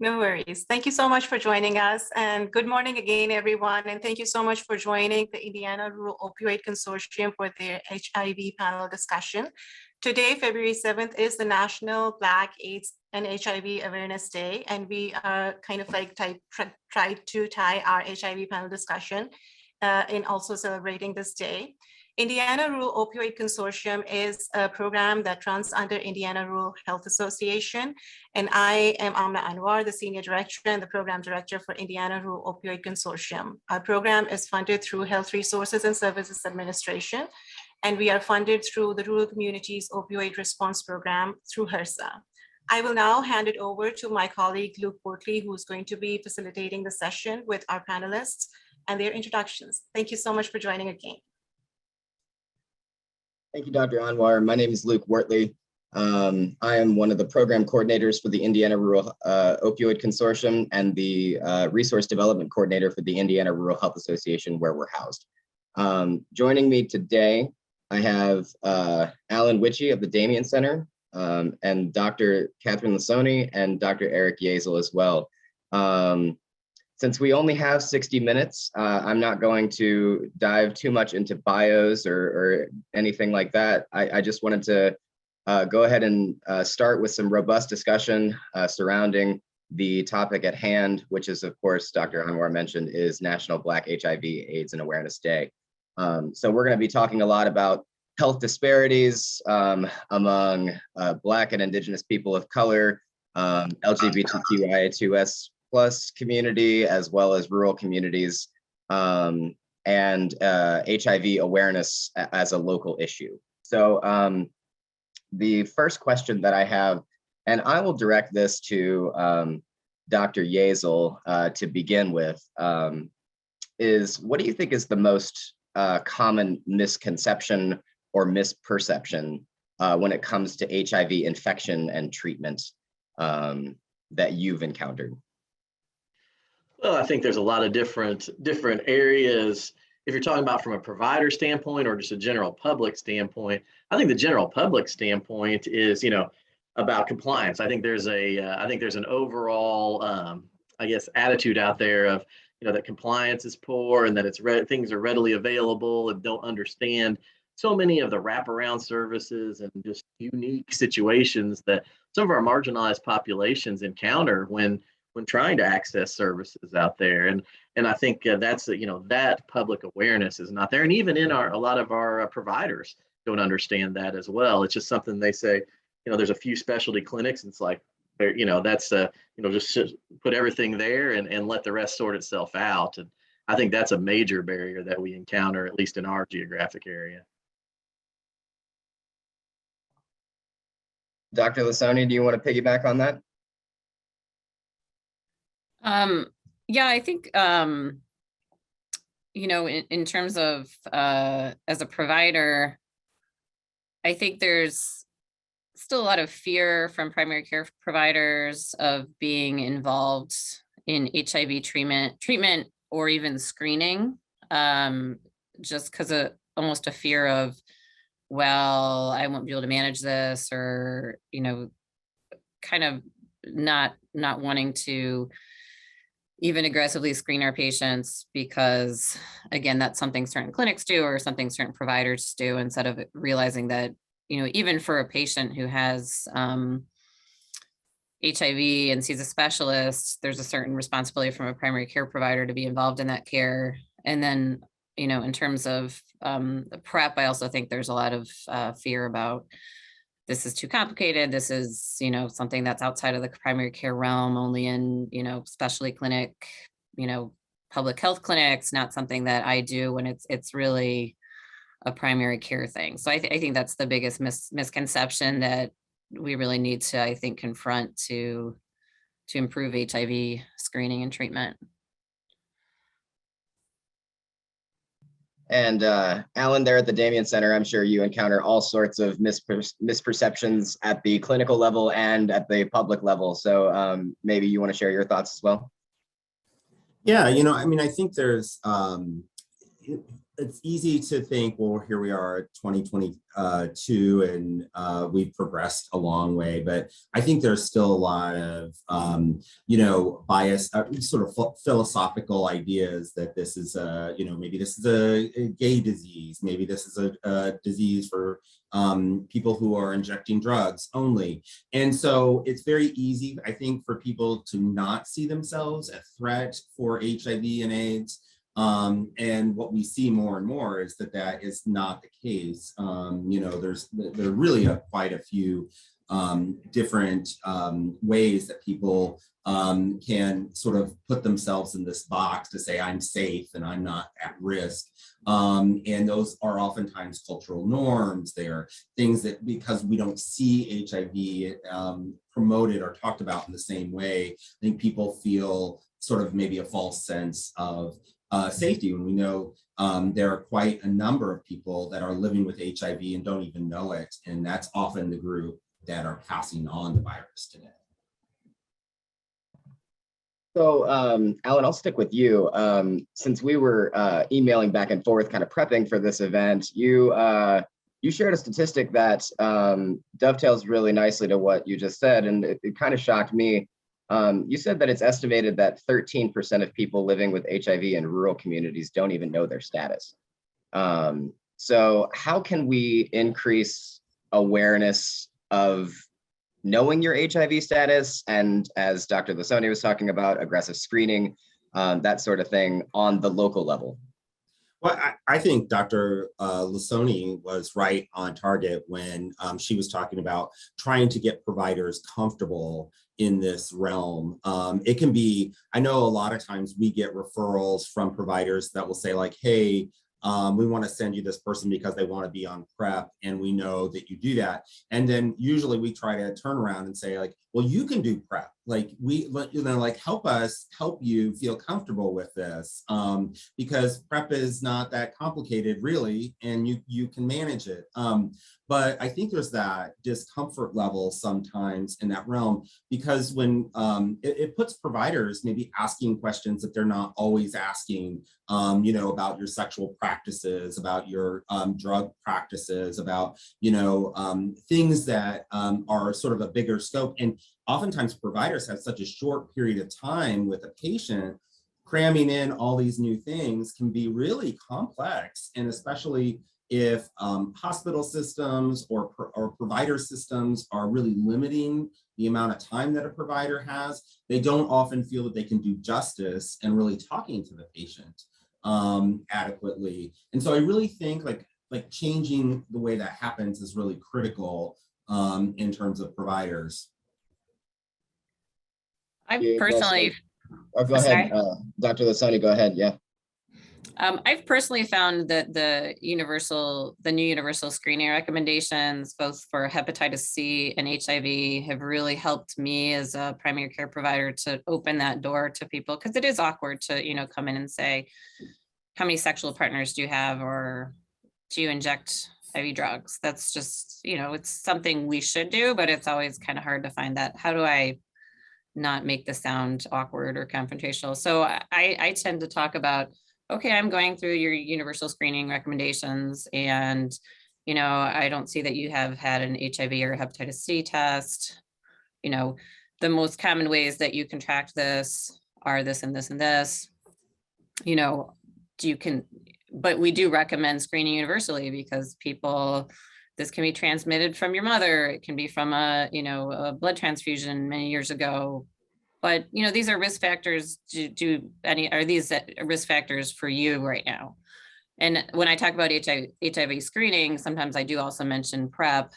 No worries. Thank you so much for joining us, and good morning again, everyone. And thank you so much for joining the Indiana Rural Opioid Consortium for their HIV panel discussion. Today, February 7th, is the National Black AIDS and HIV Awareness Day, and we are kind of like tried to tie our HIV panel discussion in also celebrating this day. Indiana Rural Opioid Consortium is a program that runs under Indiana Rural Health Association, and I am Amna Anwar, the Senior Director and the Program Director for Indiana Rural Opioid Consortium. Our program is funded through Health Resources and Services Administration, and we are funded through the Rural Communities Opioid Response Program through HRSA. I will now hand it over to my colleague, Luke Wartley, who's going to be facilitating the session with our panelists and their introductions. Thank you so much for joining again. Thank you, Dr. Anwar. My name is Luke Wartley. I am one of the program coordinators for the Indiana Rural Opioid Consortium and the resource development coordinator for the Indiana Rural Health Association, where we're housed. Joining me today, I have Alan Witchey of the Damien Center and Dr. Katherine Lisoni and Dr. Eric Yazel as well. Since we only have 60 minutes, I'm not going to dive too much into bios or anything like that. I just wanted to go ahead and start with some robust discussion surrounding the topic at hand, which is, of course, Dr. Anwar mentioned, is National Black HIV, AIDS, and Awareness Day. So we're going to be talking a lot about health disparities among Black and Indigenous people of color, LGBTQIA2S+ community, as well as rural communities, and HIV awareness as a local issue. So the first question that I have, and I will direct this to Dr. Yazel to begin with, is what do you think is the most common misconception or misperception when it comes to HIV infection and treatment that you've encountered? Well, I think there's a lot of different areas. If you're talking about from a provider standpoint or just a general public standpoint, I think the general public standpoint is, about compliance. I think there's an overall, attitude out there of, that compliance is poor and that things are readily available and don't understand so many of the wraparound services and just unique situations that some of our marginalized populations encounter when trying to access services out there. And I think that's, that public awareness is not there. And even in a lot of our providers don't understand that as well. It's just something they say, there's a few specialty clinics. And it's like, that's, just put everything there and let the rest sort itself out. And I think that's a major barrier that we encounter, at least in our geographic area. Dr. Lisoni, do you want to piggyback on that? Yeah, I think, in terms of as a provider, I think there's still a lot of fear from primary care providers of being involved in HIV treatment or even screening, just because of almost a fear of, well, I won't be able to manage this, or, kind of not wanting to even aggressively screen our patients because, again, that's something certain clinics do or something certain providers do, instead of realizing that, even for a patient who has HIV and sees a specialist, there's a certain responsibility from a primary care provider to be involved in that care. And then, in terms of the prep, I also think there's a lot of fear about, this is too complicated. This is, something that's outside of the primary care realm, only in, specialty clinic, public health clinics, not something that I do when it's really a primary care thing. So I think that's the biggest misconception that we really need to, I think, confront to improve HIV screening and treatment. And Alan, there at the Damien Center, I'm sure you encounter all sorts of misperceptions at the clinical level and at the public level. So maybe you want to share your thoughts as well? Yeah, I think there's it's easy to think, well, here we are at 2022 and we've progressed a long way, but I think there's still a lot of, bias, sort of philosophical ideas that this is maybe this is a gay disease, maybe this is a disease for people who are injecting drugs only. And so it's very easy, I think, for people to not see themselves a threat for HIV and AIDS. And what we see more and more is that is not the case. There are really quite a few different ways that people can sort of put themselves in this box to say, I'm safe and I'm not at risk. And those are oftentimes cultural norms. They are things that, because we don't see HIV promoted or talked about in the same way, I think people feel sort of maybe a false sense of safety, when we know there are quite a number of people that are living with HIV and don't even know it. And that's often the group that are passing on the virus today. So, Alan, I'll stick with you. Since we were emailing back and forth, kind of prepping for this event, you shared a statistic that dovetails really nicely to what you just said, and it kind of shocked me. You said that it's estimated that 13% of people living with HIV in rural communities don't even know their status. So how can we increase awareness of knowing your HIV status, and, as Dr. Lisoni was talking about, aggressive screening, that sort of thing on the local level? Well, I think Dr. Lisoni was right on target when she was talking about trying to get providers comfortable in this realm. It can be, I know a lot of times we get referrals from providers that will say like, hey, we want to send you this person because they want to be on PrEP, and we know that you do that. And then usually we try to turn around and say like, well, you can do PrEP. Like help us help you feel comfortable with this, because PrEP is not that complicated really, and you can manage it. But I think there's that discomfort level sometimes in that realm, because when it puts providers maybe asking questions that they're not always asking, about your sexual practices, about your drug practices, about, things that are sort of a bigger scope. And oftentimes providers have such a short period of time with a patient, cramming in all these new things can be really complex. And especially if hospital systems or provider systems are really limiting the amount of time that a provider has, they don't often feel that they can do justice and really talking to the patient adequately. And so I really think like changing the way that happens is really critical in terms of providers. I've personally, go ahead, Dr. Lisoni, go ahead. Yeah. I've personally found that the new universal screening recommendations, both for hepatitis C and HIV, have really helped me as a primary care provider to open that door to people, because it is awkward to, come in and say, how many sexual partners do you have, or do you inject IV drugs? That's just, it's something we should do, but it's always kind of hard to find that. How do I not make this sound awkward or confrontational? So I tend to talk about, okay, I'm going through your universal screening recommendations, and, I don't see that you have had an HIV or hepatitis C test. The most common ways that you contract this are this and this and this. But we do recommend screening universally, because this can be transmitted from your mother. It can be from a blood transfusion many years ago. But, these are risk factors. Are these risk factors for you right now? And when I talk about HIV screening, sometimes I do also mention PrEP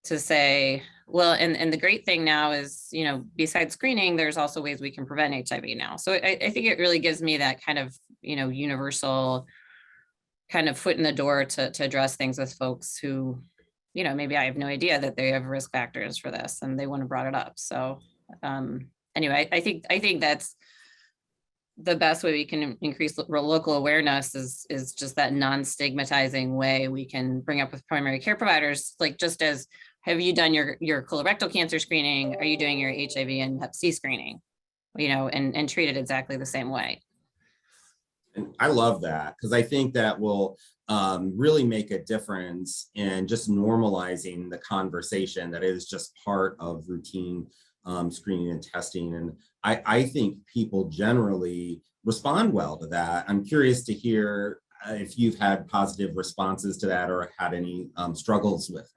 to say, well, and the great thing now is, besides screening, there's also ways we can prevent HIV now. So I think it really gives me that kind of, universal kind of foot in the door to address things with folks who, maybe I have no idea that they have risk factors for this and they wouldn't have brought it up. So anyway, I think that's the best way we can increase local awareness is just that non-stigmatizing way we can bring up with primary care providers, like just as, have you done your colorectal cancer screening? Are you doing your HIV and Hep C screening? And treat it exactly the same way. And I love that because I think that will really make a difference in just normalizing the conversation that is just part of routine screening and testing. And I think people generally respond well to that. I'm curious to hear if you've had positive responses to that or had any struggles with that.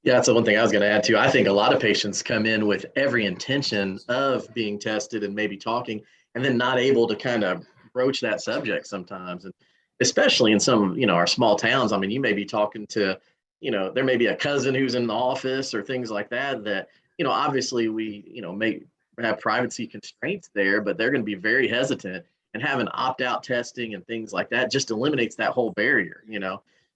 Yeah, that's the one thing I was going to add to. I think a lot of patients come in with every intention of being tested and maybe talking, and then not able to kind of broach that subject sometimes. And especially in some, our small towns, I mean, you may be talking to, there may be a cousin who's in the office or things like that, obviously we, may have privacy constraints there, but they're going to be very hesitant, and having opt-out testing and things like that just eliminates that whole barrier,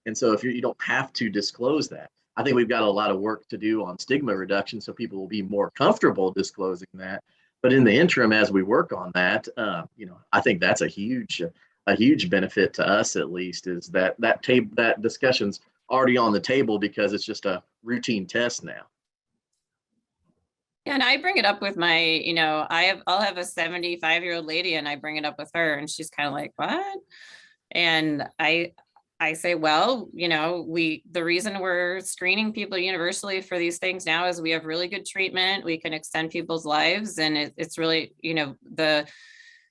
And so if you don't have to disclose that, I think we've got a lot of work to do on stigma reduction so people will be more comfortable disclosing that. But in the interim, as we work on that, I think that's a huge benefit to us, at least, is that discussion's already on the table because it's just a routine test now. Yeah, and I bring it up with my, I'll have a 75-year-old lady and I bring it up with her and she's kind of like, what? And I say, well, the reason we're screening people universally for these things now is we have really good treatment. We can extend people's lives. And it's really,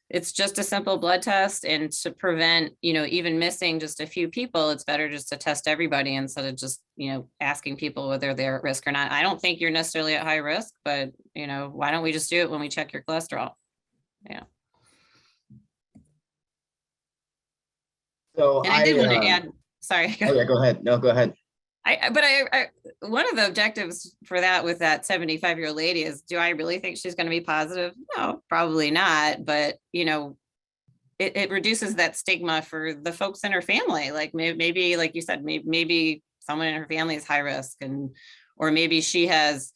it's just a simple blood test. And to prevent, even missing just a few people, it's better just to test everybody instead of just, asking people whether they're at risk or not. I don't think you're necessarily at high risk, but, why don't we just do it when we check your cholesterol? Yeah. So And I did want to add, sorry. Oh yeah, go ahead. No, go ahead. I one of the objectives for that with that 75-year-old lady is, do I really think she's going to be positive? No, probably not. But, it reduces that stigma for the folks in her family. Like maybe, like you said, maybe someone in her family is high risk, or maybe she has,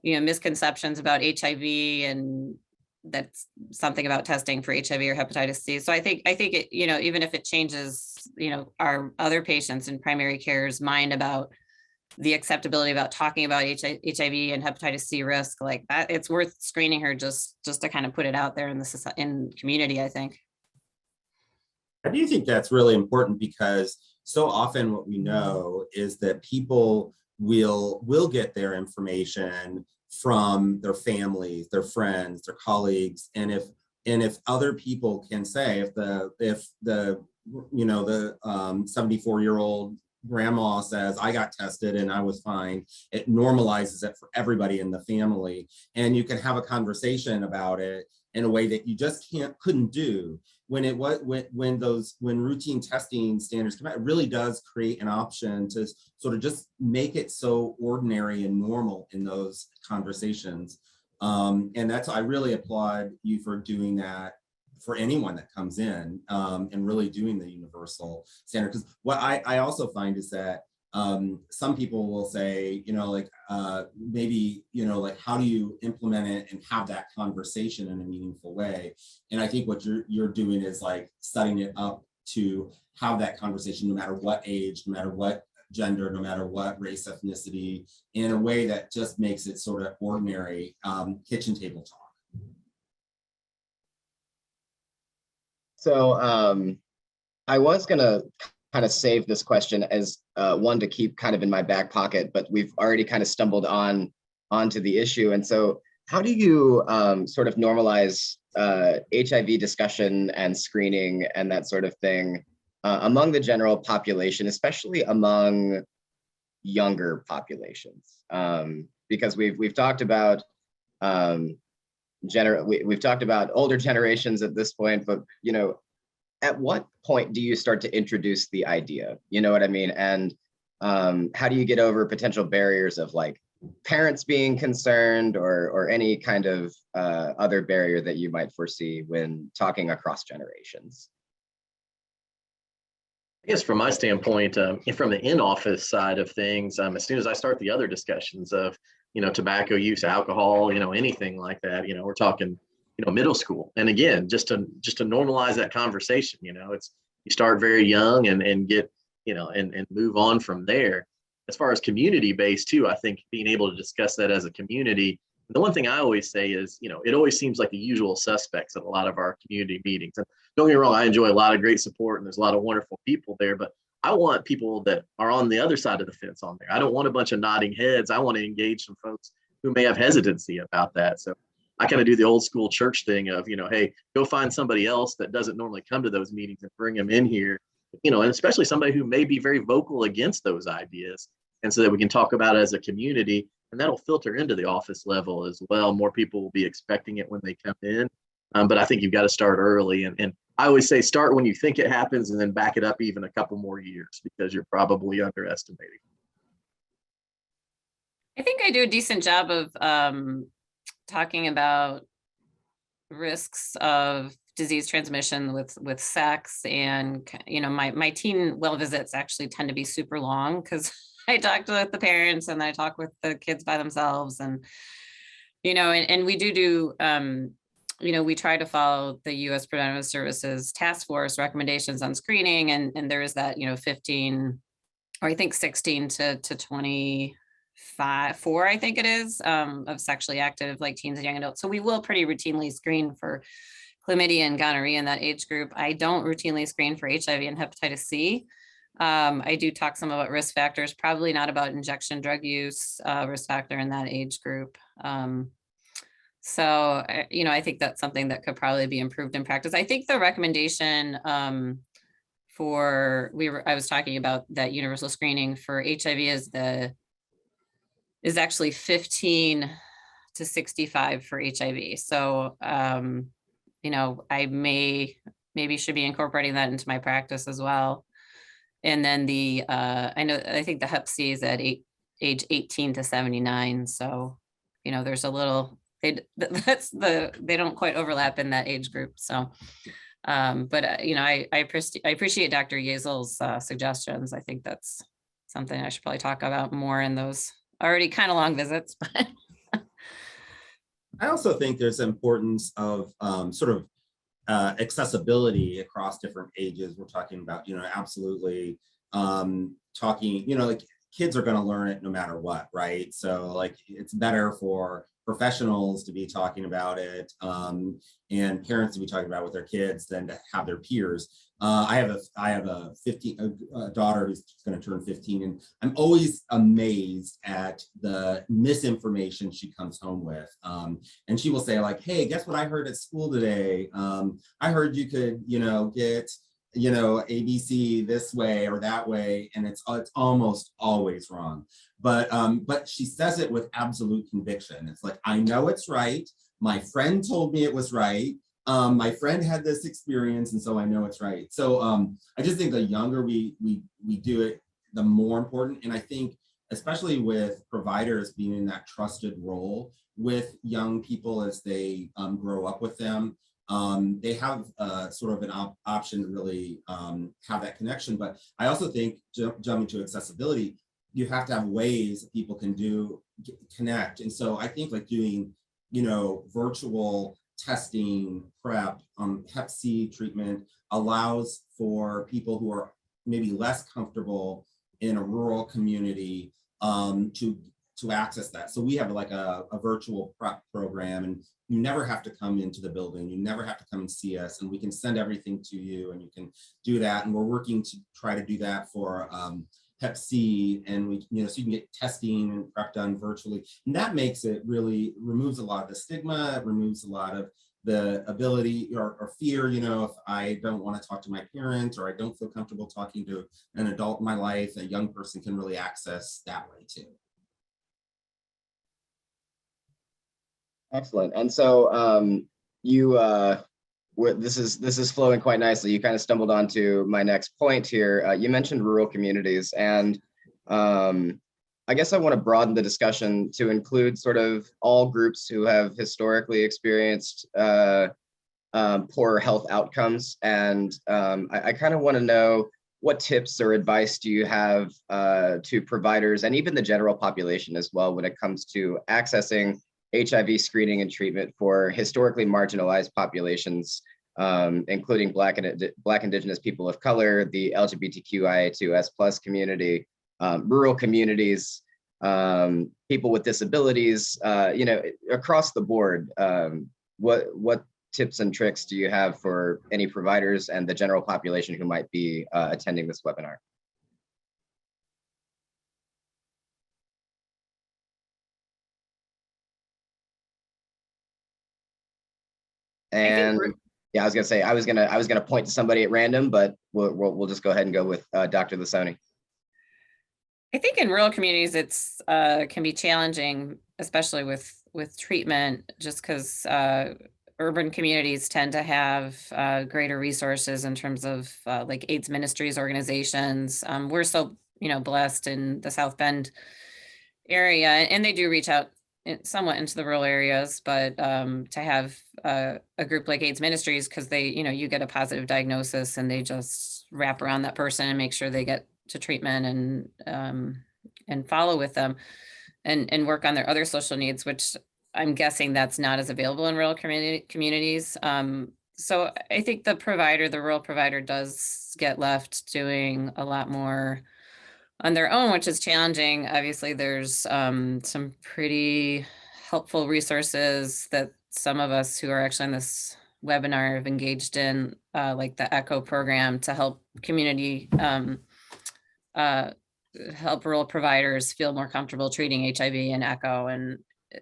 misconceptions about HIV, and that's something about testing for HIV or hepatitis C. So I think it, even if it changes, our other patients in primary care's mind about the acceptability about talking about HIV and hepatitis C risk, like that, it's worth screening her just to kind of put it out there in the community, I think. I do think that's really important because so often what we know is that people will get their information from their families, their friends, their colleagues, and if other people can say, if the 74-year-old grandma says, I got tested and I was fine, it normalizes it for everybody in the family, and you can have a conversation about it in a way that you just couldn't do when routine testing standards come out. It really does create an option to sort of just make it so ordinary and normal in those conversations. And I really applaud you for doing that for anyone that comes in, and really doing the universal standard. Because what I also find is that some people will say, maybe, how do you implement it and have that conversation in a meaningful way? And I think what you're doing is like setting it up to have that conversation, no matter what age, no matter what gender, no matter what race, ethnicity, in a way that just makes it sort of ordinary kitchen table talk. So I was gonna kind of save this question as one to keep kind of in my back pocket, but we've already kind of stumbled onto the issue. And so how do you sort of normalize HIV discussion and screening and that sort of thing among the general population, especially among younger populations? Because we've talked about we've talked about older generations at this point, but at what point do you start to introduce the idea? You know what I mean? And how do you get over potential barriers of like parents being concerned or any kind of other barrier that you might foresee when talking across generations? I guess from my standpoint, from the in-office side of things, as soon as I start the other discussions of, tobacco use, alcohol, anything like that, we're talking, middle school. And again, just to normalize that conversation, it's, you start very young and get, and move on from there. As far as community based too, I think being able to discuss that as a community The one thing I always say is, it always seems like the usual suspects at a lot of our community meetings. And don't get me wrong, I enjoy a lot of great support and there's a lot of wonderful people there, but I want people that are on the other side of the fence on there. I don't want a bunch of nodding heads. I want to engage some folks who may have hesitancy about that. So I kind of do the old school church thing of, hey, go find somebody else that doesn't normally come to those meetings and bring them in here, and especially somebody who may be very vocal against those ideas. And so that we can talk about it as a community, and that'll filter into the office level as well. More people will be expecting it when they come in. But I think you've got to start early. And I always say start when you think it happens and then back it up even a couple more years because you're probably underestimating. I think I do a decent job of talking about risks of disease transmission with sex, and my teen well visits actually tend to be super long because I talk with the parents and I talk with the kids by themselves, and and we do we try to follow the U.S. Preventive Services Task Force recommendations on screening, and there is that 15 or I think 16 to 24, I think it is, of sexually active like teens and young adults. So we will pretty routinely screen for chlamydia and gonorrhea in that age group. I don't routinely screen for HIV and hepatitis C. I do talk some about risk factors, probably not about injection drug use risk factor in that age group. So, I think that's something that could probably be improved in practice. I think the recommendation I was talking about that universal screening for HIV is actually 15 to 65 for HIV. So, I maybe should be incorporating that into my practice as well. And then I think the hep C is at age 18 to 79. So, there's a little, they don't quite overlap in that age group. So, but I appreciate Dr. Yazel's suggestions. I think that's something I should probably talk about more in those already kind of long visits. But I also think there's importance of accessibility across different ages. We're talking about, absolutely talking, like kids are going to learn it no matter what, right? So like it's better for professionals to be talking about it and parents to be talking about it with their kids than to have their peers. I have a daughter who's going to turn 15, and I'm always amazed at the misinformation she comes home with. And she will say like, hey, guess what I heard at school today? I heard you could, get, ABC this way or that way, and it's almost always wrong. But she says it with absolute conviction. It's like, I know it's right. My friend told me it was right. My friend had this experience, and so I know it's right. So I just think the younger we do it, the more important. And I think, especially with providers being in that trusted role with young people as they grow up with them, they have sort of an option to really have that connection. But I also think, jumping to accessibility, you have to have ways that people can connect. And so I think like doing, virtual testing, prep, hep C treatment allows for people who are maybe less comfortable in a rural community to access that. So we have like a virtual prep program, and you never have to come into the building. You never have to come and see us, and we can send everything to you and you can do that. And we're working to try to do that for hep C, and we, so you can get testing and prep done virtually. And that makes it really removes a lot of the stigma, it removes a lot of the ability or fear, if I don't want to talk to my parent or I don't feel comfortable talking to an adult in my life, a young person can really access that way too. Excellent. And so this is flowing quite nicely. You kind of stumbled onto my next point here. You mentioned rural communities, and I guess I want to broaden the discussion to include sort of all groups who have historically experienced poor health outcomes. And I kind of want to know, what tips or advice do you have to providers and even the general population as well when it comes to accessing HIV screening and treatment for historically marginalized populations, including Black, Indigenous people of color, the LGBTQIA2S+ community, rural communities, people with disabilities, across the board. What tips and tricks do you have for any providers and the general population who might be attending this webinar? And yeah, I was gonna say I was gonna point to somebody at random, but we'll just go ahead and go with Dr. Lisoni. I think in rural communities, it's can be challenging, especially with treatment, just because urban communities tend to have greater resources in terms of like AIDS ministries organizations. We're so blessed in the South Bend area, and they do reach out somewhat into the rural areas, but to have a group like AIDS Ministries, because they, you get a positive diagnosis and they just wrap around that person and make sure they get to treatment and follow with them and work on their other social needs, which I'm guessing that's not as available in rural communities. So I think the rural provider does get left doing a lot more on their own, which is challenging. Obviously, there's some pretty helpful resources that some of us who are actually on this webinar have engaged in, like the ECHO program, to help community, help rural providers feel more comfortable treating HIV and ECHO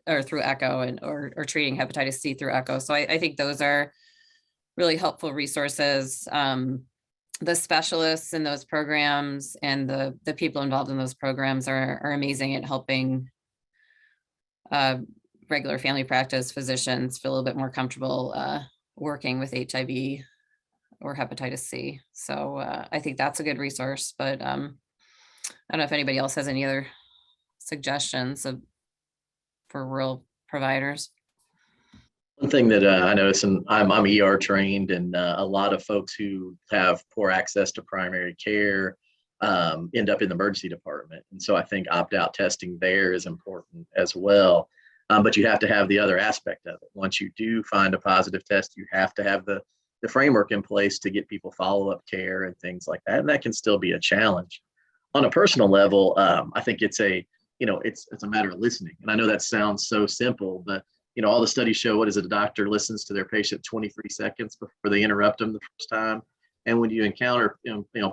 or through ECHO or treating hepatitis C through ECHO. So I think those are really helpful resources. The specialists in those programs and the people involved in those programs are amazing at helping regular family practice physicians feel a little bit more comfortable working with HIV or hepatitis C. So I think that's a good resource, but I don't know if anybody else has any other suggestions for rural providers. One thing that I notice, and I'm ER trained, and a lot of folks who have poor access to primary care end up in the emergency department. And so I think opt-out testing there is important as well. But you have to have the other aspect of it. Once you do find a positive test, you have to have the framework in place to get people follow-up care and things like that. And that can still be a challenge. On a personal level, I think it's a matter of listening. And I know that sounds so simple, but all the studies show, what is it? A doctor listens to their patient 23 seconds before they interrupt them the first time. And when you encounter,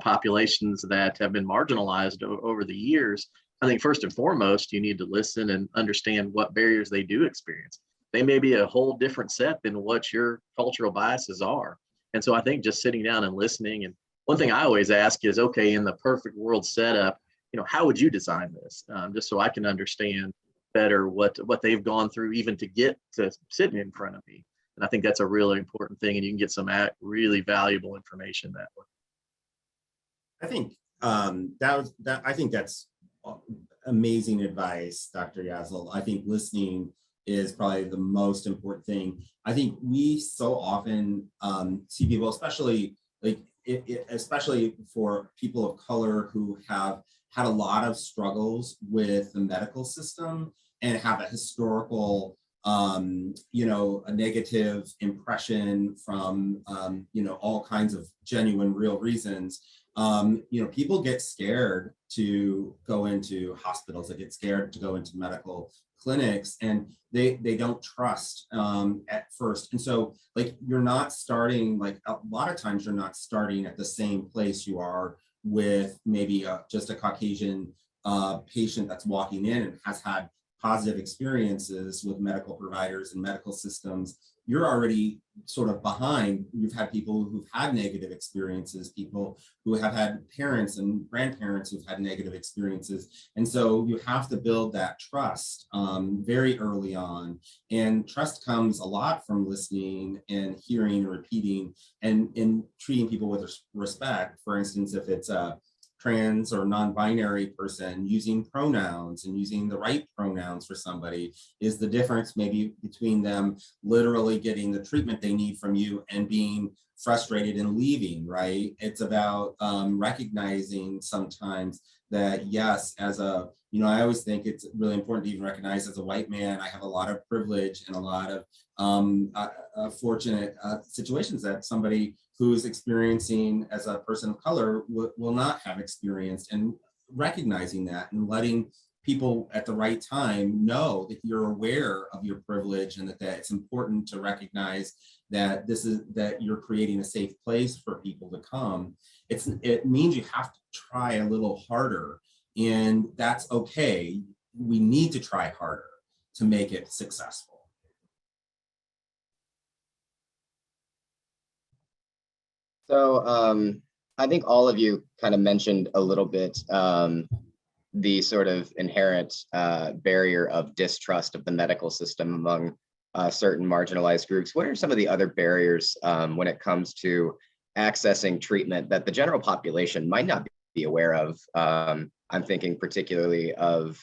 populations that have been marginalized over the years, I think first and foremost, you need to listen and understand what barriers they do experience. They may be a whole different set than what your cultural biases are. And so I think just sitting down and listening. And one thing I always ask is, okay, in the perfect world setup, how would you design this? Just so I can understand better what they've gone through even to get to sitting in front of me. And I think that's a really important thing, and you can get some really valuable information that way. I think I think that's amazing advice, Dr. Yazel. I think listening is probably the most important thing. I think we so often see people, especially especially for people of color who have had a lot of struggles with the medical system and have a historical, a negative impression from, all kinds of genuine, real reasons. People get scared to go into hospitals. They get scared to go into medical clinics, and they don't trust at first. And so, you're not starting, a lot of times you're not starting at the same place you are with maybe just a Caucasian patient that's walking in and has had positive experiences with medical providers and medical systems. You're already sort of behind. You've had people who've had negative experiences, people who have had parents and grandparents who've had negative experiences. And so you have to build that trust very early on. And trust comes a lot from listening and hearing and repeating and treating people with respect. For instance, if it's a trans or non-binary person, using pronouns and using the right pronouns for somebody is the difference maybe between them literally getting the treatment they need from you and being frustrated and leaving, right? It's about recognizing sometimes that, yes, I always think it's really important to even recognize as a white man, I have a lot of privilege and a lot of fortunate situations that somebody who's experiencing as a person of color will not have experienced, and recognizing that and letting people at the right time know that you're aware of your privilege and that it's important to recognize that that you're creating a safe place for people to come. It means you have to try a little harder, and that's okay. We need to try harder to make it successful. So I think all of you kind of mentioned a little bit the sort of inherent barrier of distrust of the medical system among certain marginalized groups. What are some of the other barriers when it comes to accessing treatment that the general population might not be aware of? I'm thinking particularly of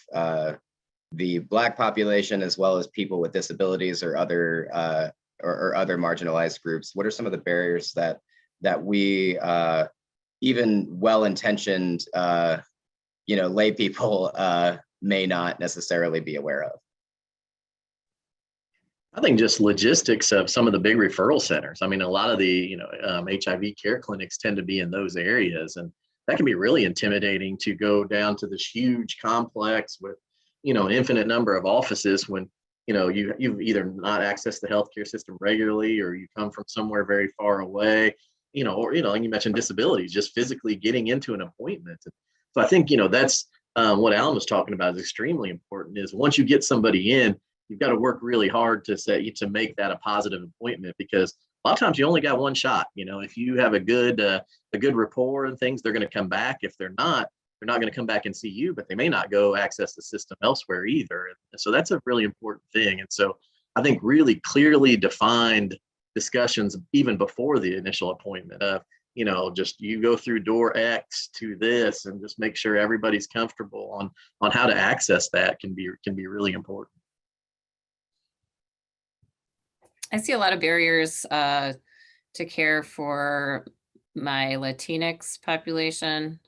the Black population, as well as people with disabilities or other marginalized groups. What are some of the barriers that we, even well-intentioned, lay people may not necessarily be aware of? I think just logistics of some of the big referral centers. I mean, a lot of the HIV care clinics tend to be in those areas, and that can be really intimidating to go down to this huge complex with an infinite number of offices when you've either not accessed the healthcare system regularly, or you come from somewhere very far away, or like you mentioned, disabilities, just physically getting into an appointment. So I think that's what Alan was talking about is extremely important. Is once you get somebody in, you've got to work really hard to make that a positive appointment, because a lot of times you only got one shot. If you have a good rapport and things, they're going to come back. If they're not going to come back and see you, but they may not go access the system elsewhere either. And so that's a really important thing. And so I think really clearly defined discussions even before the initial appointment of, just you go through door X to this, and just make sure everybody's comfortable on how to access that can be really important. I see a lot of barriers to care for my Latinx population.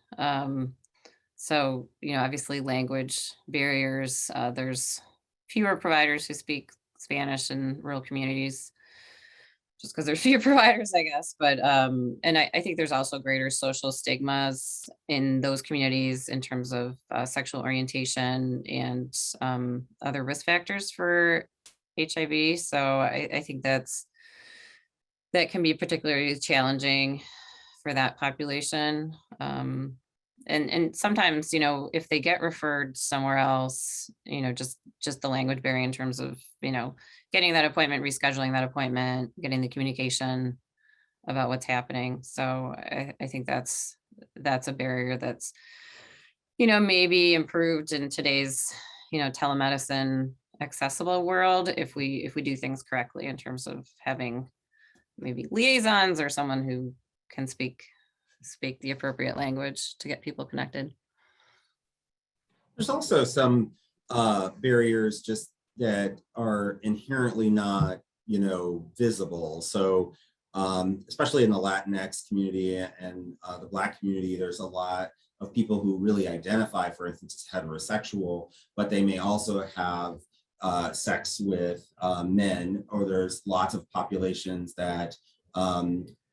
So, obviously language barriers. There's fewer providers who speak Spanish in rural communities, just because there's fewer providers, I guess. But and I think there's also greater social stigmas in those communities in terms of sexual orientation and other risk factors for HIV. So I think that can be particularly challenging for that population. And sometimes, if they get referred somewhere else, just the language barrier in terms of, getting that appointment, rescheduling that appointment, getting the communication about what's happening. So I think that's a barrier that's, maybe improved in today's, telemedicine accessible world if we do things correctly in terms of having maybe liaisons or someone who can speak the appropriate language to get people connected. There's also some barriers just that are inherently not, visible. So especially in the Latinx community and the Black community, there's a lot of people who really identify, for instance, as heterosexual, but they may also have sex with men, or there's lots of populations that,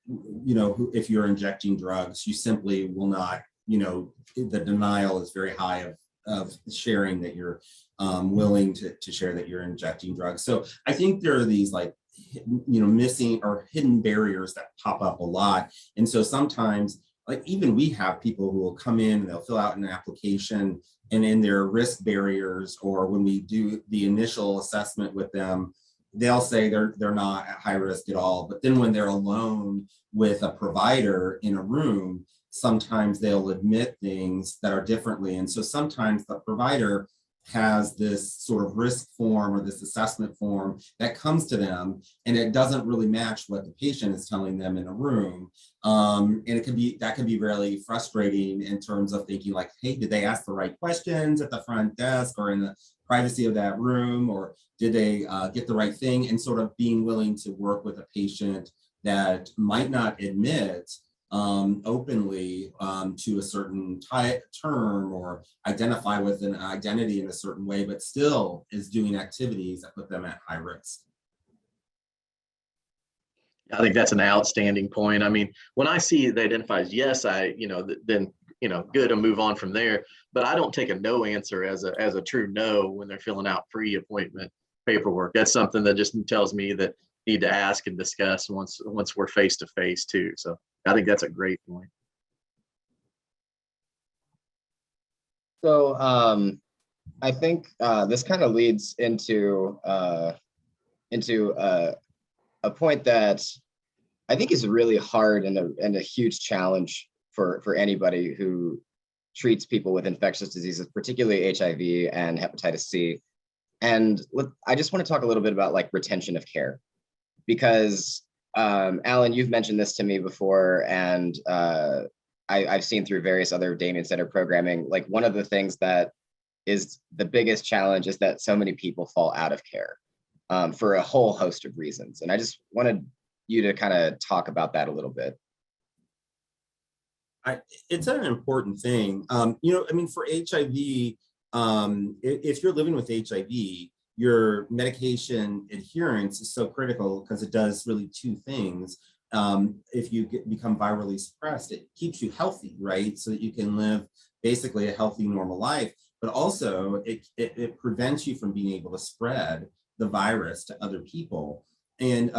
if you're injecting drugs, you simply will not, the denial is very high of sharing that you're willing to share that you're injecting drugs. So I think there are these missing or hidden barriers that pop up a lot. And so sometimes, even we have people who will come in and they'll fill out an application, and in their risk barriers, or when we do the initial assessment with them, they'll say they're not at high risk at all. But then when they're alone with a provider in a room, sometimes they'll admit things that are differently. And so sometimes the provider has this sort of risk form or this assessment form that comes to them, and it doesn't really match what the patient is telling them in a room. And that can be really frustrating in terms of thinking like, hey, did they ask the right questions at the front desk or in the privacy of that room, or did they get the right thing? And sort of being willing to work with a patient that might not admit openly to a certain term or identify with an identity in a certain way, but still is doing activities that put them at high risk. I think that's an outstanding point. I mean, when I see they identify as yes, then good and move on from there. But I don't take a no answer as a true no when they're filling out pre-appointment paperwork. That's something that just tells me that need to ask and discuss once we're face to face too. So I think that's a great point. So I think this kind of leads into a point that I think is really hard and a huge challenge for anybody who treats people with infectious diseases, particularly HIV and hepatitis C. And I just want to talk a little bit about like retention of care, because Alan, you've mentioned this to me before, and I've seen through various other Damien Center programming, like one of the things that is the biggest challenge is that so many people fall out of care for a whole host of reasons. And I just wanted you to kind of talk about that a little bit. It's an important thing. For HIV, if you're living with HIV, your medication adherence is so critical because it does really two things. If you become virally suppressed, it keeps you healthy, right? So that you can live basically a healthy, normal life, but also it prevents you from being able to spread the virus to other people. And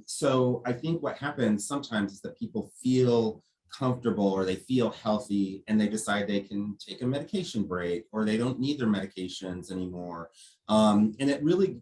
so I think what happens sometimes is that people feel comfortable or they feel healthy and they decide they can take a medication break or they don't need their medications anymore. And it really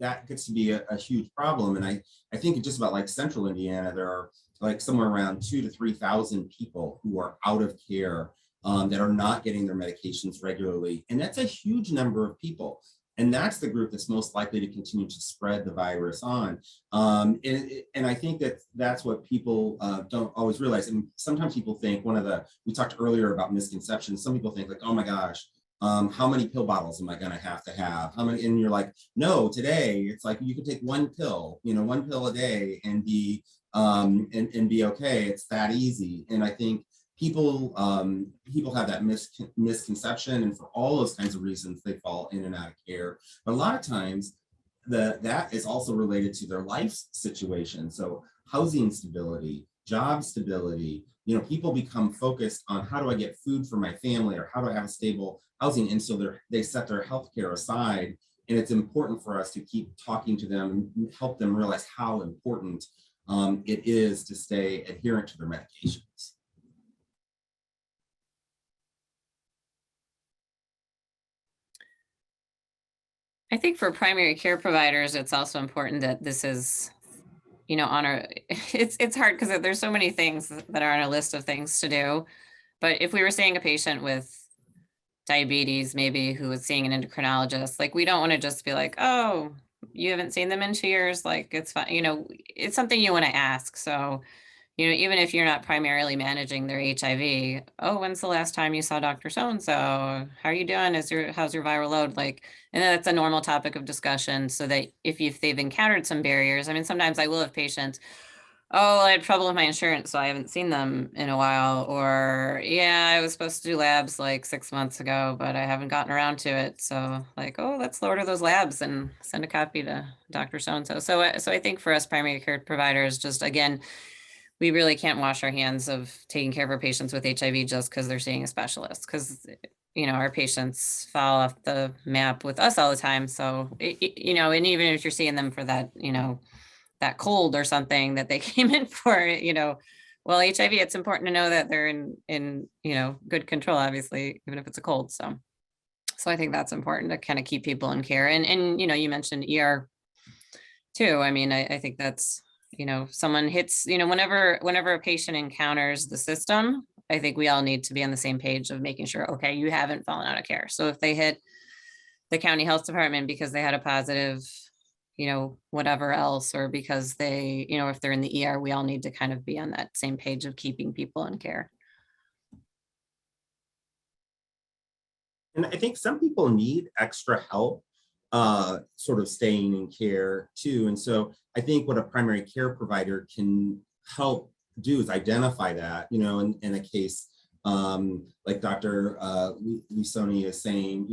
that gets to be a huge problem. And I think just about like central Indiana, there are like somewhere around 2,000 to 3,000 people who are out of care that are not getting their medications regularly. And that's a huge number of people. And that's the group that's most likely to continue to spread the virus on. And I think that's what people don't always realize. And sometimes people think we talked earlier about misconceptions. Some people think like, oh my gosh, how many pill bottles am I gonna have to have? How many? And you're like, no, today, it's like you can take one pill a day and be okay. It's that easy. And I think people have that misconception, and for all those kinds of reasons, they fall in and out of care. But a lot of times, that is also related to their life situation. So housing stability, job stability. People become focused on how do I get food for my family, or how do I have a stable housing, and so they set their healthcare aside. And it's important for us to keep talking to them and help them realize how important it is to stay adherent to their medications. I think for primary care providers, it's also important that this is, it's hard because there's so many things that are on a list of things to do. But if we were seeing a patient with diabetes, maybe who was seeing an endocrinologist, like we don't want to just be like, oh, you haven't seen them in 2 years, like it's fine. It's something you want to ask. So, even if you're not primarily managing their HIV, oh, when's the last time you saw Dr. So-and-so? How are you doing? How's your viral load? And that's a normal topic of discussion, so that if they've encountered some barriers, sometimes I will have patients, oh, I had trouble with my insurance, so I haven't seen them in a while. Or, yeah, I was supposed to do labs like 6 months ago, but I haven't gotten around to it. So oh, let's order those labs and send a copy to Dr. So-and-so. So I think for us primary care providers, just again, we really can't wash our hands of taking care of our patients with HIV just because they're seeing a specialist, because our patients fall off the map with us all the time. So and even if you're seeing them for that that cold or something that they came in for, well, HIV, it's important to know that they're in good control, obviously, even if it's a cold. So I think that's important to kind of keep people in care. And you mentioned ER too. I think that's, someone hits, whenever a patient encounters the system, I think we all need to be on the same page of making sure, okay, you haven't fallen out of care. So if they hit the county health department because they had a positive, whatever else, or because they, if they're in the ER, we all need to kind of be on that same page of keeping people in care. And I think some people need extra help sort of staying in care too. And so I think what a primary care provider can help do is identify that, in a case like Dr. Lisoni is saying,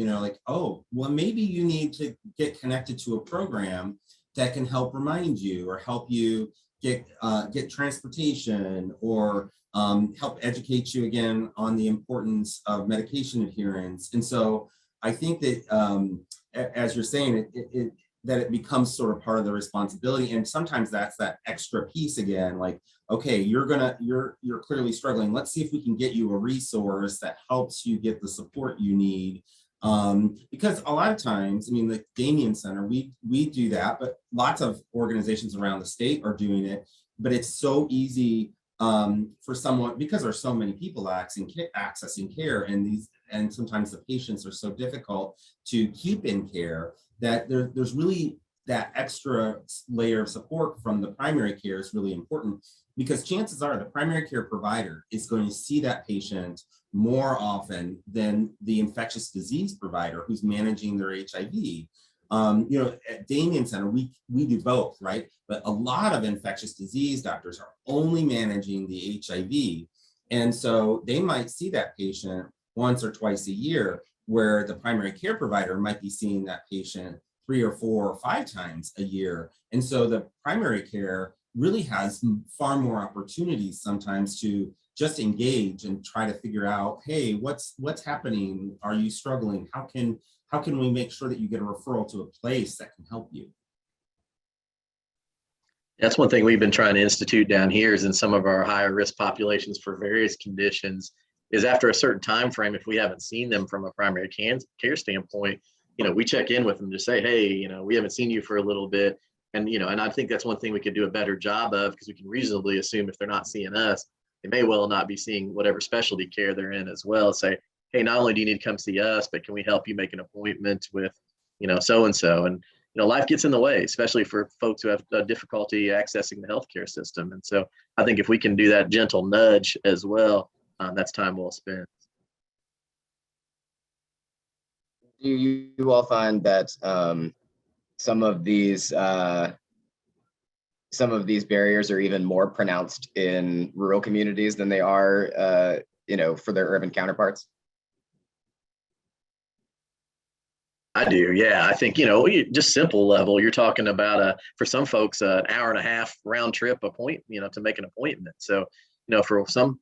oh, well, maybe you need to get connected to a program that can help remind you or help you get transportation, or help educate you again on the importance of medication adherence. And so I think that as you're saying, that it becomes sort of part of the responsibility. And sometimes that's that extra piece again, like, okay, you're clearly struggling. Let's see if we can get you a resource that helps you get the support you need. Because a lot of times, I mean, the Damien Center, we do that, but lots of organizations around the state are doing it. But it's so easy for someone, because there's so many people accessing care, and sometimes the patients are so difficult to keep in care, that there's really that extra layer of support from the primary care is really important, because chances are the primary care provider is going to see that patient more often than the infectious disease provider who's managing their HIV. At Damien Center, we do both, right? But a lot of infectious disease doctors are only managing the HIV. And so they might see that patient once or twice a year, where the primary care provider might be seeing that patient 3 or 4 or 5 times a year. And so the primary care really has far more opportunities sometimes to just engage and try to figure out, hey, what's happening? Are you struggling? How can we make sure that you get a referral to a place that can help you? That's one thing we've been trying to institute down here is in some of our higher risk populations for various conditions, is after a certain time frame, if we haven't seen them from a primary care standpoint, we check in with them to say, hey, we haven't seen you for a little bit. And, and I think that's one thing we could do a better job of, because we can reasonably assume if they're not seeing us, they may well not be seeing whatever specialty care they're in as well. Say, hey, not only do you need to come see us, but can we help you make an appointment with, so-and-so? And, life gets in the way, especially for folks who have difficulty accessing the healthcare system. And so I think if we can do that gentle nudge as well, that's time well spent. Do you all find that some of these barriers are even more pronounced in rural communities than they are, for their urban counterparts? I do, yeah. I think, just simple level, you're talking about for some folks, an hour and a half round trip appointment, to make an appointment. So, for some,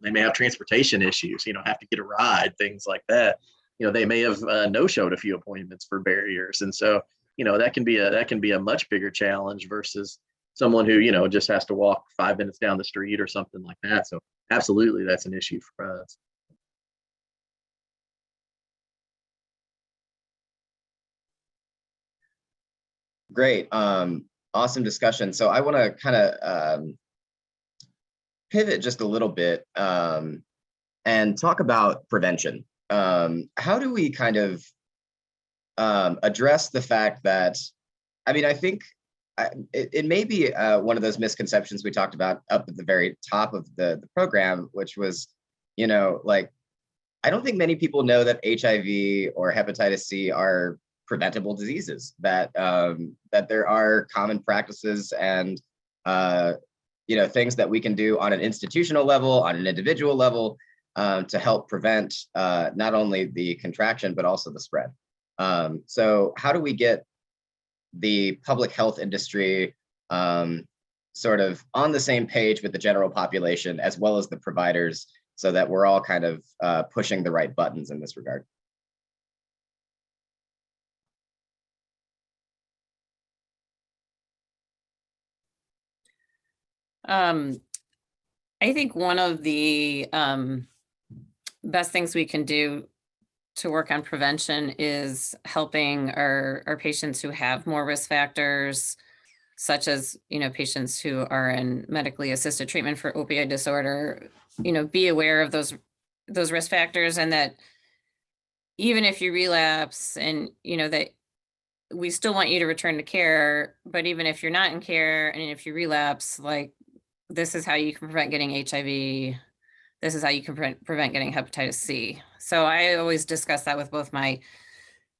they may have transportation issues, have to get a ride, things like that. They may have no-showed a few appointments for barriers. And so, that can be a much bigger challenge versus someone who, just has to walk 5 minutes down the street or something like that. So absolutely, that's an issue for us. Great. Awesome discussion. So I want to kind of pivot just a little bit and talk about prevention. How do we kind of address the fact that, I think it may be one of those misconceptions we talked about up at the very top of the program, which was, I don't think many people know that HIV or hepatitis C are preventable diseases, that there are common practices and things that we can do on an institutional level, on an individual level, to help prevent not only the contraction but also the spread. So how do we get the public health industry sort of on the same page with the general population as well as the providers, so that we're all kind of pushing the right buttons in this regard? I think one of the best things we can do to work on prevention is helping our patients who have more risk factors, such as, patients who are in medically assisted treatment for opioid disorder, be aware of those risk factors, and that even if you relapse and, that we still want you to return to care, but even if you're not in care and if you relapse, this is how you can prevent getting HIV. This is how you can prevent getting hepatitis C. So I always discuss that with both my,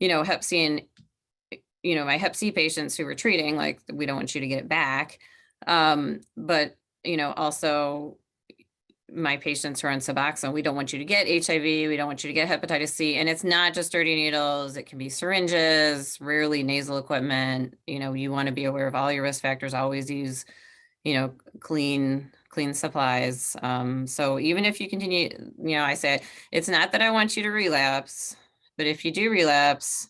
Hep C and, my Hep C patients who we're treating, we don't want you to get it back. But, also my patients who are on Suboxone, we don't want you to get HIV. We don't want you to get hepatitis C. And it's not just dirty needles. It can be syringes, rarely nasal equipment. You want to be aware of all your risk factors. Always use, clean clean supplies. So even if you continue, I say, it's not that I want you to relapse, but if you do relapse,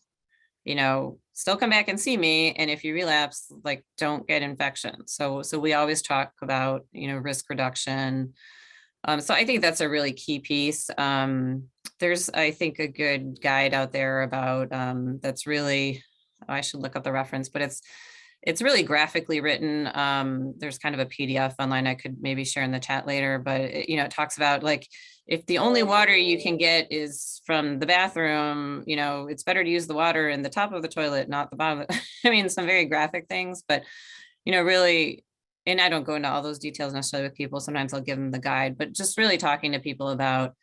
still come back and see me. And if you relapse, like, don't get infection. So we always talk about, risk reduction. So I think that's a really key piece. There's, I think, a good guide out there about, that's really, I should look up the reference, but it's really graphically written. There's kind of a PDF online I could maybe share in the chat later, but it talks about, like, if the only water you can get is from the bathroom, it's better to use the water in the top of the toilet, not the bottom. I mean, some very graphic things, but, really, and I don't go into all those details necessarily with people. Sometimes I'll give them the guide, but just really talking to people about,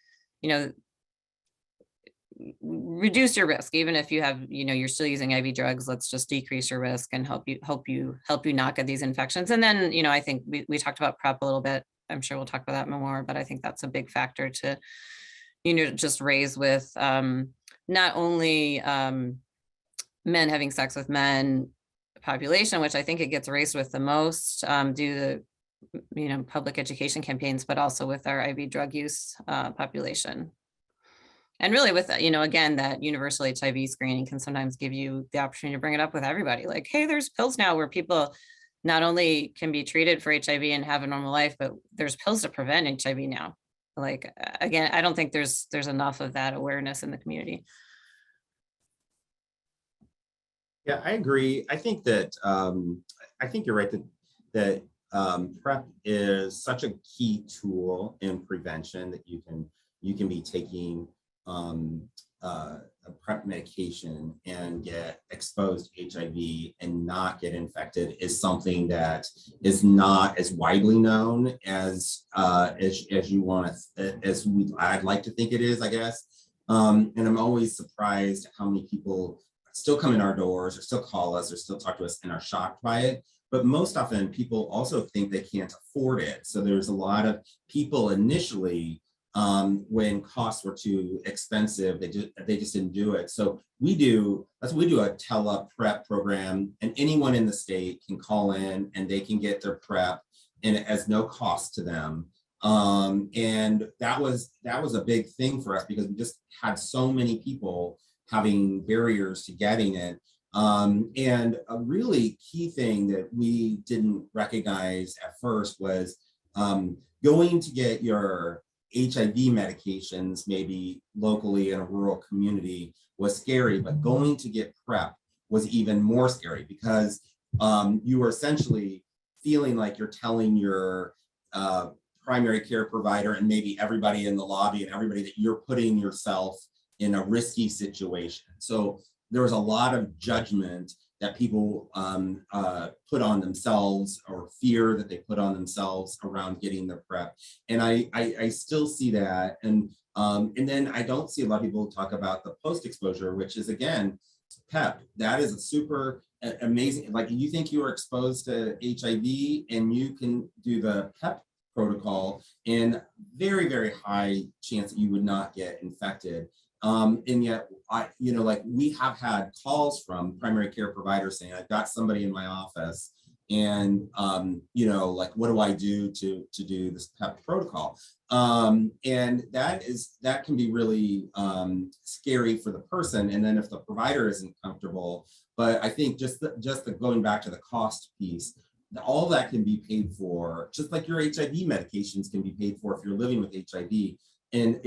reduce your risk. Even if you have, you're still using IV drugs, let's just decrease your risk and help you not get these infections. And then, I think we talked about PrEP a little bit. I'm sure we'll talk about that more, but I think that's a big factor to, just raise with not only men having sex with men population, which I think it gets raised with the most due to, public education campaigns, but also with our IV drug use population. And really with, again, that universal HIV screening can sometimes give you the opportunity to bring it up with everybody. Like, hey, there's pills now where people not only can be treated for HIV and have a normal life, but there's pills to prevent HIV now. Like, again, I don't think there's enough of that awareness in the community. Yeah, I agree. I think that I think you're right that PrEP is such a key tool in prevention, that you can be taking a PrEP medication and get exposed to HIV and not get infected is something that is not as widely known as you want to, I'd like to think it is, I guess. And I'm always surprised at how many people still come in our doors or still call us or still talk to us and are shocked by it. But most often people also think they can't afford it. So there's a lot of people initially, when costs were too expensive, they just didn't do it. So we do a Tele PrEP program, and anyone in the state can call in and they can get their PrEP, and it has no cost to them. And that was a big thing for us because we just had so many people having barriers to getting it. And a really key thing that we didn't recognize at first was going to get your HIV medications, maybe locally in a rural community, was scary, but going to get PrEP was even more scary because you were essentially feeling like you're telling your primary care provider and maybe everybody in the lobby and everybody that you're putting yourself in a risky situation. So there was a lot of judgment that people put on themselves, or fear that they put on themselves around getting their PrEP. And I still see that. And then I don't see a lot of people talk about the post-exposure, which is, again, PEP. That is a super amazing, like, you think you are exposed to HIV and you can do the PEP protocol, and very, very high chance that you would not get infected. And yet, we have had calls from primary care providers saying, I've got somebody in my office and, what do I do to do this PEP protocol? And that can be really scary for the person. And then if the provider isn't comfortable, but I think just going back to the cost piece, all that can be paid for, just like your HIV medications can be paid for if you're living with HIV. And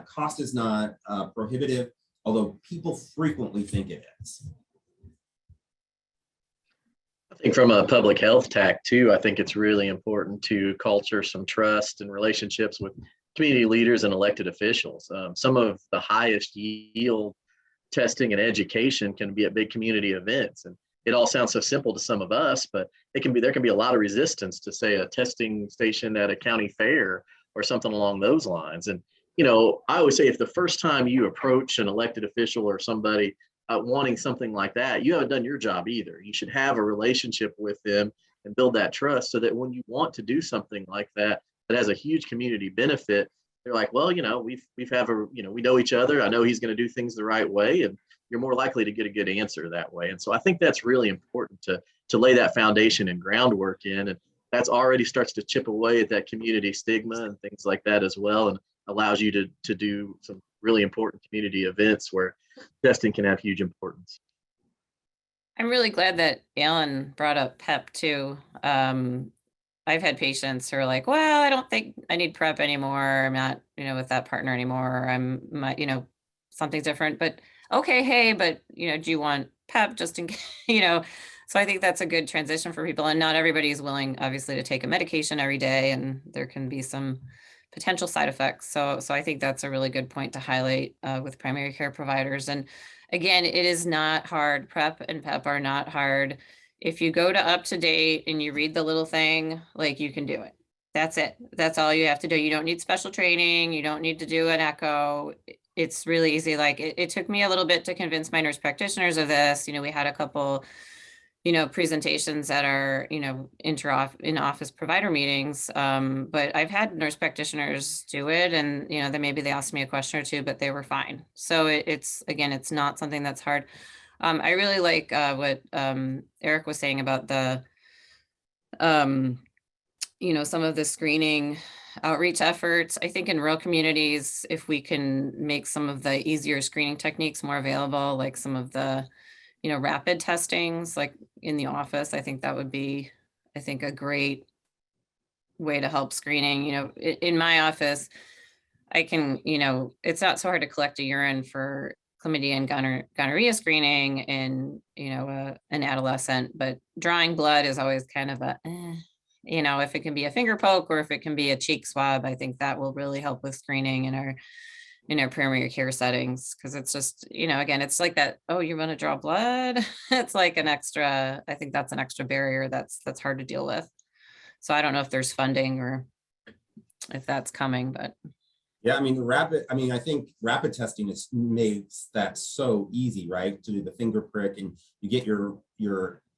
cost is not prohibitive, although people frequently think it is. I think from a public health tack too, I think it's really important to culture some trust and relationships with community leaders and elected officials. Some of the highest yield testing and education can be at big community events. And it all sounds so simple to some of us, but there can be a lot of resistance to, say, a testing station at a county fair or something along those lines. And, I always say, if the first time you approach an elected official or somebody wanting something like that, you haven't done your job either. You should have a relationship with them and build that trust so that when you want to do something like that, that has a huge community benefit, they're like, well, we know each other. I know he's going to do things the right way, and you're more likely to get a good answer that way. And so I think that's really important to lay that foundation and groundwork in. And that's already starts to chip away at that community stigma and things like that as well, and allows you to do some really important community events where testing can have huge importance. I'm really glad that Alan brought up PEP too. I've had patients who are like, well, I don't think I need PrEP anymore. I'm not, with that partner anymore. Something different, but okay, hey, but, do you want PEP just in case, So I think that's a good transition for people, and not everybody is willing, obviously, to take a medication every day, and there can be some potential side effects. So I think that's a really good point to highlight with primary care providers. And again, it is not hard. PrEP and PEP are not hard. If you go to UpToDate and you read the little thing, like, you can do it. That's it. That's all you have to do. You don't need special training. You don't need to do an echo. It's really easy. Like, it took me a little bit to convince my nurse practitioners of this. We had a couple presentations at our, in-office provider meetings. But I've had nurse practitioners do it, and, then maybe they asked me a question or two, but they were fine. So it's not something that's hard. I really like what Eric was saying about the, some of the screening outreach efforts. I think in rural communities, if we can make some of the easier screening techniques more available, like some of the, rapid testings, like in the office, I think that would be, a great way to help screening. In my office, I can, it's not so hard to collect a urine for chlamydia and gonorrhea screening in, an adolescent, but drawing blood is always kind of if it can be a finger poke or if it can be a cheek swab, I think that will really help with screening in our primary care settings. Cause it's just, again, it's like that, oh, you want to draw blood. It's like an extra, I think that's an extra barrier that's hard to deal with. So I don't know if there's funding or if that's coming, but. Yeah, I think rapid testing makes that so easy, right? To do the finger prick and you get your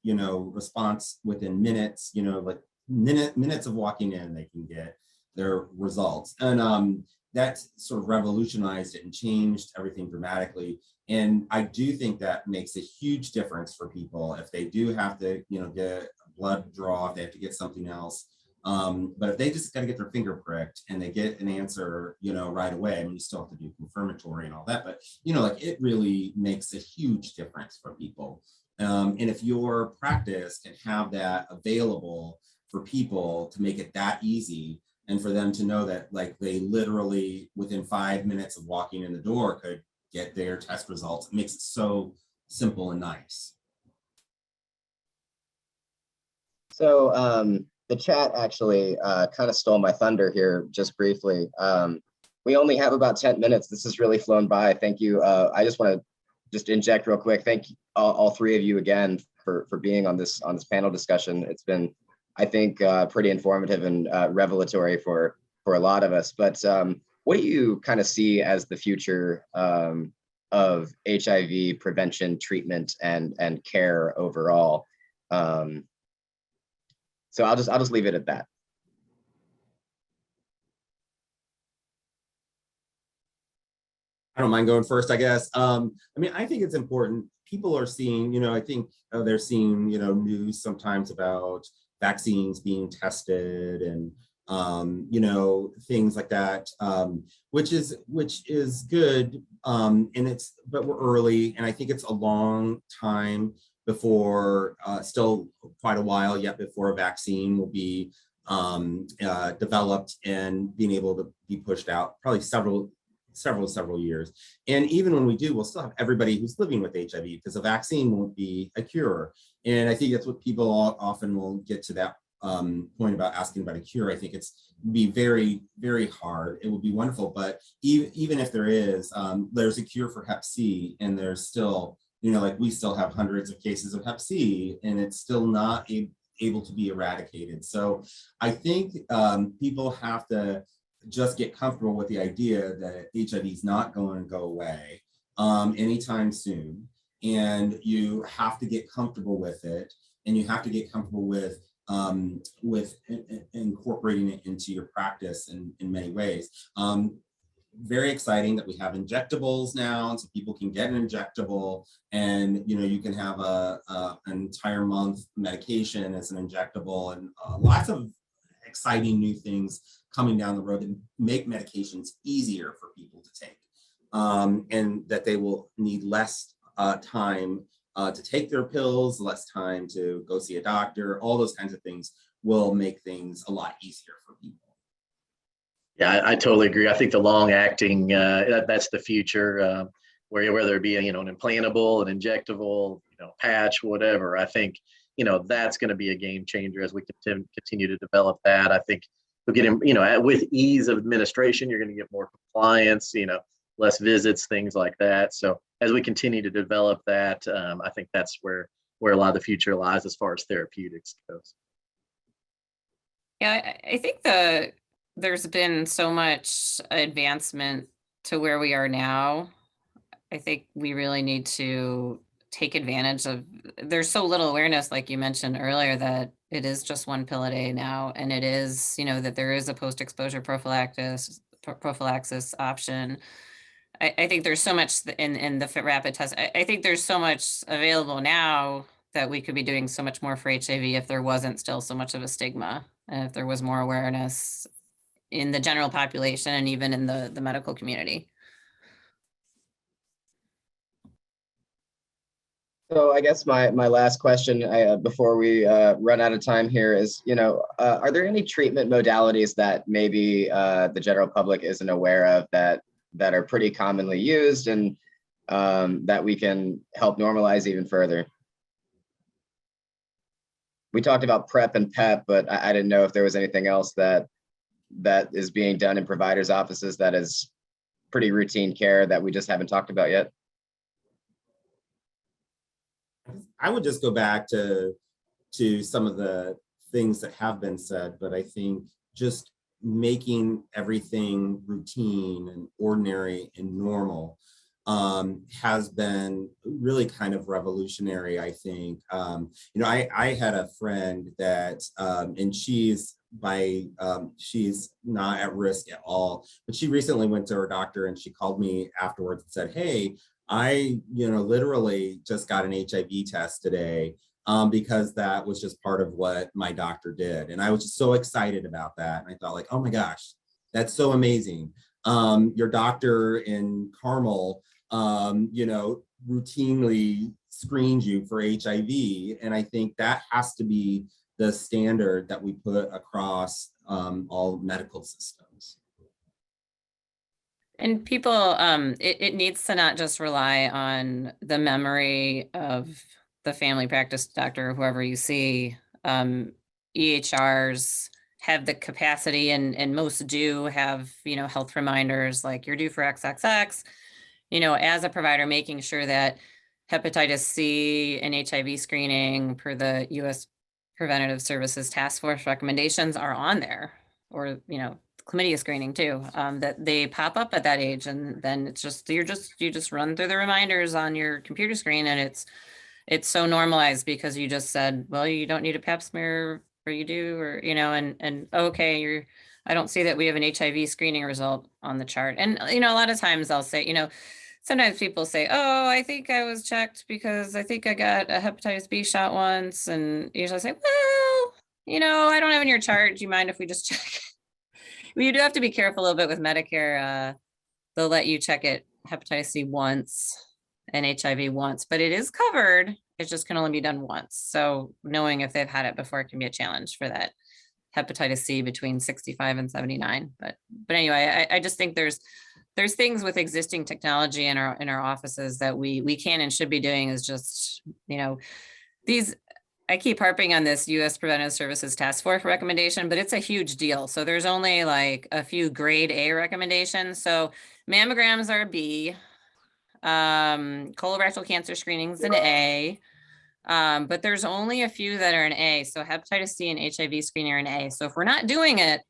response within minutes, like minutes of walking in, they can get their results. And that sort of revolutionized it and changed everything dramatically. And I do think that makes a huge difference for people if they do have to, get a blood draw, if they have to get something else. But if they just got to get their finger pricked and they get an answer, right away, I mean, you still have to do confirmatory and all that, but, it really makes a huge difference for people. And if your practice can have that available for people to make it that easy, and for them to know that, like, they literally within 5 minutes of walking in the door could get their test results, it makes it so simple and nice. So the chat actually kind of stole my thunder here just briefly. We only have about 10 minutes. This has really flown by. Thank you. I just want to just inject real quick. Thank you, all three of you again for being on this panel discussion. It's been, I think, pretty informative and revelatory for a lot of us. But what do you kind of see as the future of HIV prevention, treatment, and care overall? So I'll just leave it at that. I don't mind going first, I guess. I think it's important. People are seeing, I think they're seeing, news sometimes about vaccines being tested and, things like that, which is good. But we're early, and I think it's a long time before, still quite a while yet before a vaccine will be developed and being able to be pushed out, probably several years. And even when we do, we'll still have everybody who's living with HIV, because a vaccine won't be a cure. And I think that's what people often will get to that point about asking about a cure. I think it's be very, very hard. It would be wonderful, but even if there is, there's a cure for Hep C, and there's still, we still have hundreds of cases of Hep C, and it's still not able to be eradicated. So I think people have to just get comfortable with the idea that HIV is not going to go away anytime soon. And you have to get comfortable with it, and you have to get comfortable with incorporating it into your practice in many ways. very exciting that we have injectables now, so people can get an injectable, and you can have an entire month medication as an injectable, and lots of exciting new things coming down the road that make medications easier for people to take, and that they will need less time to take their pills, less time to go see a doctor. All those kinds of things will make things a lot easier for people. Yeah, I totally agree. I think the long acting, that's the future, whether it be an implantable, an injectable, patch, whatever. I think, that's going to be a game changer as we continue to develop that. I think we'll get, with ease of administration, you're going to get more compliance, less visits, things like that. So as we continue to develop that, I think that's where a lot of the future lies as far as therapeutics goes. Yeah, I think there's been so much advancement to where we are now. I think we really need to take advantage of, there's so little awareness, like you mentioned earlier, that it is just one pill a day now. And it is, that there is a post-exposure prophylaxis option. I think there's so much in the rapid test. I think there's so much available now that we could be doing so much more for HIV if there wasn't still so much of a stigma, and if there was more awareness in the general population and even in the medical community. So I guess my last question before we run out of time here is, are there any treatment modalities that maybe the general public isn't aware of that are pretty commonly used and that we can help normalize even further? We talked about PrEP and PEP, but I didn't know if there was anything else that is being done in providers' offices that is pretty routine care that we just haven't talked about yet. I would just go back to some of the things that have been said, but I think just making everything routine and ordinary and normal has been really kind of revolutionary, I think. I had a friend that, and she's not at risk at all, but she recently went to her doctor and she called me afterwards and said, hey, I literally just got an HIV test today because that was just part of what my doctor did. And I was just so excited about that. And I thought, like, oh my gosh, that's so amazing. Your doctor in Carmel, routinely screens you for HIV. And I think that has to be the standard that we put across all medical systems. And people, it needs to not just rely on the memory of the family practice doctor or whoever you see. EHRs have the capacity, and most do have, health reminders like you're due for XXX, as a provider, making sure that hepatitis C and HIV screening per the U.S. Preventative Services Task Force recommendations are on there, or, chlamydia screening too, that they pop up at that age. And then it's just, you just run through the reminders on your computer screen, and it's so normalized because you just said, well, you don't need a pap smear, or you do, or, and okay, I don't see that we have an HIV screening result on the chart. And, a lot of times I'll say, sometimes people say, oh, I think I was checked because I think I got a hepatitis B shot once. And usually I say, well, I don't have it in your chart. Do you mind if we just check? Well, you do have to be careful a little bit with Medicare. They'll let you check it hepatitis C once and HIV once, but it is covered. It just can only be done once. So knowing if they've had it before can be a challenge for that hepatitis C between 65 and 79. But anyway, I just think there's things with existing technology in our offices that we can and should be doing, is just, I keep harping on this U.S. Preventive Services Task Force recommendation, but it's a huge deal. So there's only like a few grade A recommendations. So mammograms are B, colorectal cancer screenings an A, but there's only a few that are an A. So hepatitis C and HIV screening are an A. So if we're not doing it,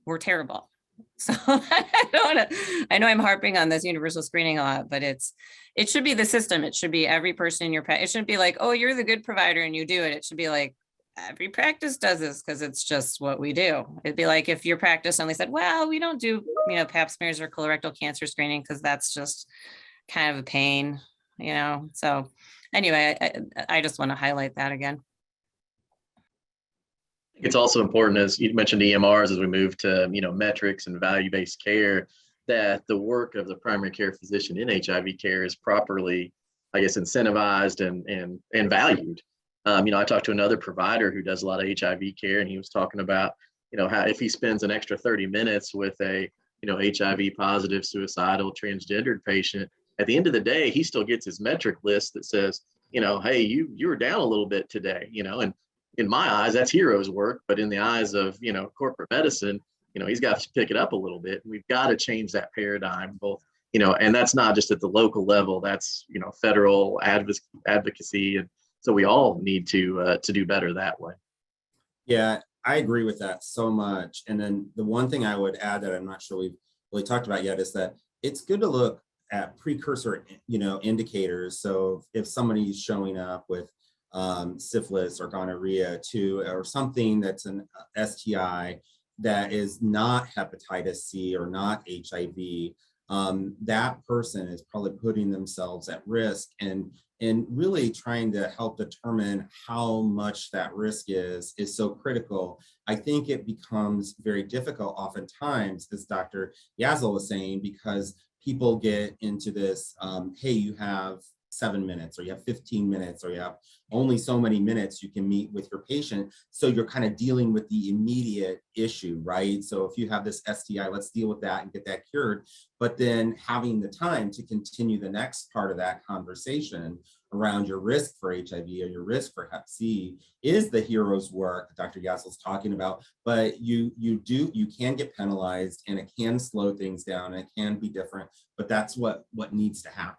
we're terrible. So I know I'm harping on this universal screening a lot, but it should be the system. It should be every person in your it shouldn't be like, oh, you're the good provider and you do it. It should be like every practice does this because it's just what we do. It'd be like if your practice only said, well, we don't do, pap smears or colorectal cancer screening because that's just kind of a pain, So anyway, I just want to highlight that again. It's also important, as you mentioned, EMRs, as we move to, metrics and value-based care, that the work of the primary care physician in HIV care is properly, I guess, incentivized and valued. I talked to another provider who does a lot of HIV care, and he was talking about, how if he spends an extra 30 minutes with a, HIV positive, suicidal, transgendered patient, at the end of the day, he still gets his metric list that says, hey, you were down a little bit today, and in my eyes, that's hero's work, but in the eyes of, corporate medicine, he's got to pick it up a little bit. We've got to change that paradigm, both, and that's not just at the local level, that's, federal advocacy. And so we all need to do better that way. Yeah, I agree with that so much. And then the one thing I would add that I'm not sure we've really talked about yet is that it's good to look at precursor, indicators. So if somebody's showing up with syphilis or gonorrhea or something that's an STI that is not hepatitis C or not HIV, that person is probably putting themselves at risk and really trying to help determine how much that risk is so critical. I think it becomes very difficult oftentimes, as Dr. Yazel was saying, because people get into this, hey, you have 7 minutes or you have 15 minutes or you have only so many minutes you can meet with your patient. So you're kind of dealing with the immediate issue, right? So if you have this STI, let's deal with that and get that cured. But then having the time to continue the next part of that conversation around your risk for HIV or your risk for Hep C is the hero's work that Dr. Yazel's talking about. But you can get penalized and it can slow things down and it can be different, but that's what needs to happen.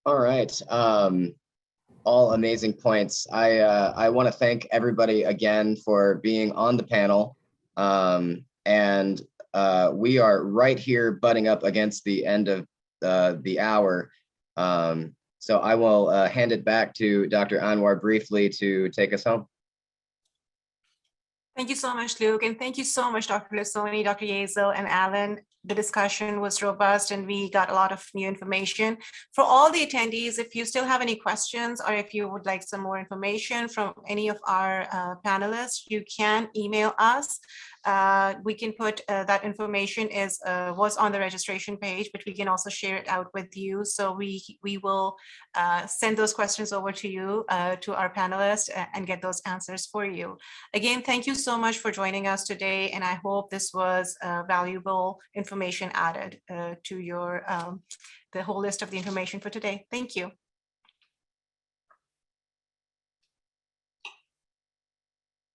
All right. All amazing points. I want to thank everybody again for being on the panel. And we are right here butting up against the end of the hour. So I will hand it back to Dr. Anwar briefly to take us home. Thank you so much, Luke. And thank you so much, Dr. Lisoni, Dr. Yazel, and Alan. The discussion was robust and we got a lot of new information. For all the attendees, if you still have any questions or if you would like some more information from any of our panelists, you can email us. We can put that information was on the registration page, but we can also share it out with you. So we will send those questions over to you, to our panelists, and get those answers for you. Again, thank you so much for joining us today. And I hope this was valuable information added to your the whole list of the information for today. Thank you.